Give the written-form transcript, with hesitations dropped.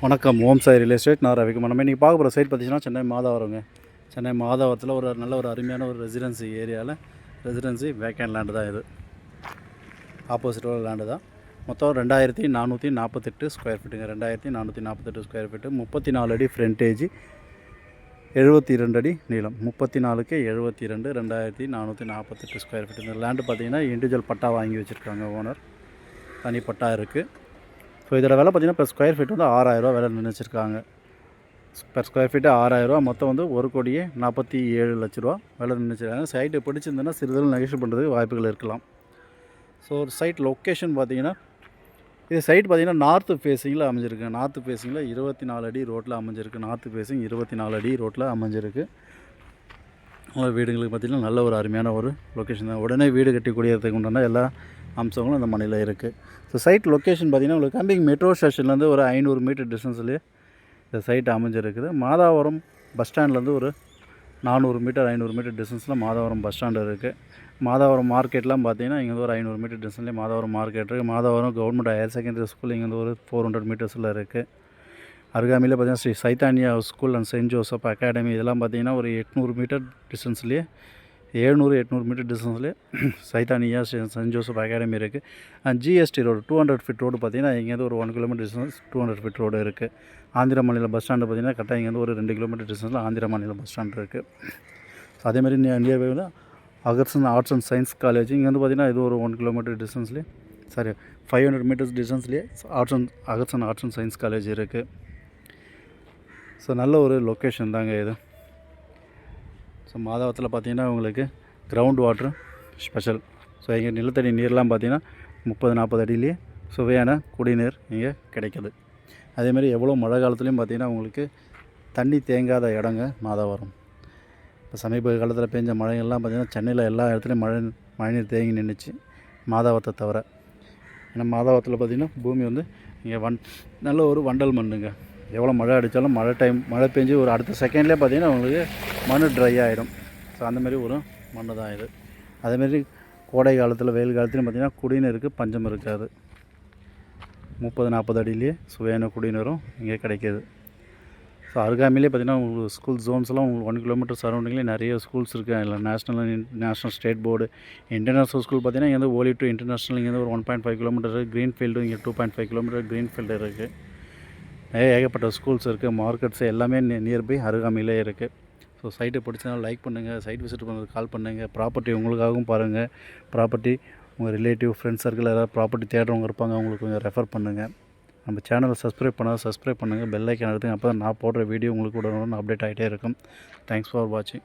வணக்கம். ஓம் Sai real estate. நான் ரவிக்குமார். நம்ம இன்றைக்கி பார்க்க போகிற சைட் பார்த்திங்கன்னா சென்னை மாதவரங்க. சென்னை மாதவரத்தில் ஒரு நல்ல ஒரு அருமையான ஒரு ரெசிடென்சி ஏரியாவில் ரெசிடென்சி வேக்கண்ட் லேண்டு தான் இது. ஆப்போசிட் உள்ள லேண்டு தான். மொத்தம் 2448 ஸ்கொயர் ஃபீட்டுங்க. 2448 ஸ்கொயர் ஃபீட்டு, 34 அடி ஃப்ரண்டேஜ், 72 அடி நீளம். 34க்கு 72, 2448 ஸ்கொயர் ஃபீட்டு. இந்த லேண்டு பார்த்திங்கன்னா இண்டிவிஜுவல் பட்டா வாங்கி வச்சுருக்காங்க ஓனர். தனி பட்டா இருக்குது. ஸோ இதோட விலை பார்த்திங்கன்னா பெர் ஸ்கொயர் ஃபீட் வந்து 6000 விலை நிர்ணயிச்சிருக்காங்க. பெர் ஸ்கொயர் ஃபீட்டு 6000, மொத்தம் வந்து 1,47,00,000 விலை நிர்ணயிச்சிருக்காங்க. சைட்டு பிடிச்சிருந்ததுன்னா சிறிதளவு நெகோஷியேட் பண்ணுறதுக்கு வாய்ப்புகள் இருக்கலாம். ஸோ ஒரு சைட் லொக்கேஷன் பார்த்திங்கன்னா, இது சைட் பார்த்திங்கன்னா நார்த்து ஃபேஸிங்கில் அமைஞ்சிருக்கு. நார்த்து ஃபேஸிங்கில் 24 அடி ரோட்டில் அமைஞ்சிருக்கு. நார்த்து ஃபேஸிங் 24 அடி ரோட்டில் அமைஞ்சிருக்கு. வீடுங்களுக்கு பார்த்திங்கன்னா நல்ல ஒரு அருமையான ஒரு லொக்கேஷன் தான். உடனே வீடு கட்டிக்கூடியதுக்கு உண்டான எல்லா அம்சங்களும் இந்த மனையில் இருக்குது. ஸோ சைட் லொக்கேஷன் பார்த்திங்கன்னா உங்களுக்கு கம்பிங் மெட்ரோ ஸ்டேஷன்லேருந்து ஒரு 500 மீட்டர் டிஸ்டன்ஸ்லேயே இந்த சைட் அமைஞ்சிருக்குது. மாதாவரம் பஸ் ஸ்டாண்ட்லேருந்து ஒரு 400 மீட்டர் 500 மீட்டர் டிஸ்டன்ஸில் மாதாவரம் பஸ் ஸ்டாண்டு இருக்குது. மாதாவரம் மார்க்கெட்லாம் பார்த்திங்கன்னா இங்கேருந்து ஒரு 500 மீட்டர் டிஸ்டன்ஸ்லேயே மாதாவரம் மார்க்கெட் இருக்குது. Madhavaram government higher secondary school இங்கேருந்து ஒரு 400 மீட்டர்ஸில் இருக்குது. அருகாமையில் பார்த்திங்கன்னா Sri Chaitanya school and saint Joseph academy இதெல்லாம் பார்த்திங்கன்னா ஒரு 800 மீட்டர் டிஸ்டன்ஸ்லேயே 700-800 மீட்டர் டிஸ்டன்ஸ்லேயே சைத்தானியா செயின்ட் ஜோசப் அகாடமி இருக்குது. And GST road 200 feet road பார்த்திங்கன்னா இங்கேருந்து ஒரு 1 கிலோமீட்டர் டிஸ்டன்ஸ் 200 ஃபீட் ரோடு இருக்குது. ஆந்திர மாநில பஸ் ஸ்டாண்டு பார்த்திங்கன்னா கரெக்டாக இங்கேருந்து ஒரு 2 கிலோமீட்டர் டிஸ்டன்ஸில் ஆந்திர மாநில பஸ் ஸ்டாண்ட் இருக்குது. அதேமாதிரி நியர்பை வந்து Agarsen arts and science college இங்கேருந்து பார்த்திங்கன்னா இது ஒரு 1 கிலோமீட்டர் டிஸ்டன்ஸ்லேயே 500 மீட்டர்ஸ் டிஸ்டன்ஸ்லேயே Agarsen arts and science college இருக்குது. ஸோ நல்ல ஒரு லொக்கேஷன் தாங்க இது. ஸோ மாதாவரத்தில் பார்த்திங்கன்னா உங்களுக்கு கிரவுண்ட் வாட்ரு ஸ்பெஷல். ஸோ இங்கே நிலத்தடி நீர்லாம் பார்த்திங்கன்னா 30-40 அடியிலேயே சுவையான குடிநீர் இங்கே கிடைக்கிது. அதேமாதிரி எவ்வளோ மழை காலத்துலேயும் பார்த்திங்கன்னா உங்களுக்கு தண்ணி தேங்காத இடங்க மாதாவரம். இப்போ சமீப காலத்தில் பெஞ்ச மழைகள்லாம் பார்த்திங்கன்னா சென்னையில் எல்லா இடத்துலையும் மழைநீர் தேங்கி நின்றுச்சு, மாதாவரத்தை தவிர. ஏன்னா மாதாவரத்தில் பார்த்திங்கன்னா பூமி வந்து இங்கே நல்ல ஒரு வண்டல் மண்ணுங்க. எவ்வளோ மழை அடித்தாலும் மழை பெஞ்சு ஒரு அடுத்த செகண்ட்லேயே பார்த்திங்கன்னா உங்களுக்கு மண் ட்ரை ஆகிடும். ஸோ அந்தமாரி ஒரு மண் தான் இது. அதேமாரி கோடை காலத்தில் வெயில் காலத்துலையும் பார்த்திங்கன்னா குடிநீருக்கு பஞ்சம் இருக்காது. 30-40 அடியிலேயே சுவையான குடிநீரும் இங்கே கிடைக்கிது. ஸோ அருகாமையிலே பார்த்திங்கன்னா உங்களுக்கு ஸ்கூல் ஜோன்ஸ்லாம் உங்களுக்கு 1 கிலோமீட்டர் சரௌண்டிங்லேயே நிறைய ஸ்கூல்ஸ் இருக்குது. அதில் national state board international school பார்த்திங்கன்னா இங்கேருந்து ஓலி டு இன்டர்நேஷ்னல் இங்கேருந்து ஒரு 1.5 கிலோமீட்டர் இருக்குது. க்ரீன்ஃபீல்டு இங்கே 2.5 கிலோமீட்டர் க்ரீன்ஃபீல்டு இருக்குது. ஏகப்பட்ட ஸ்கூல்ஸ் இருக்குது, மார்க்கெட்ஸ் எல்லாமே நியர்பை அருகாமையிலே இருக்குது. ஸோ சைட்டை பிடிச்சதுனால லைக் பண்ணுங்கள், சைட் விசிட் பண்ணுறதுக்கு கால் பண்ணுங்கள். ப்ராப்பர்ட்டி உங்களுக்காகவும் பாருங்கள். ப்ராப்பர்ட்டி உங்கள் ரிலேட்டிவ் ஃப்ரெண்ட்ஸ் சர்க்கிள் யாராவது ப்ராப்பர்ட்டி தேடுறவங்க இருப்பாங்க, அவங்களுக்கு கொஞ்சம் ரெஃபர் பண்ணுங்கள். நம்ம சேனலை சப்ஸ்கிரைப் பண்ணுங்கள், பெல் ஐக்கான் எடுத்துங்க. அப்போ தான் நான் போடுற வீடியோ உங்களுக்கு உடனே அப்டேட் ஆகிட்டே இருக்கும். தேங்க்ஸ் ஃபார் வாட்சிங்.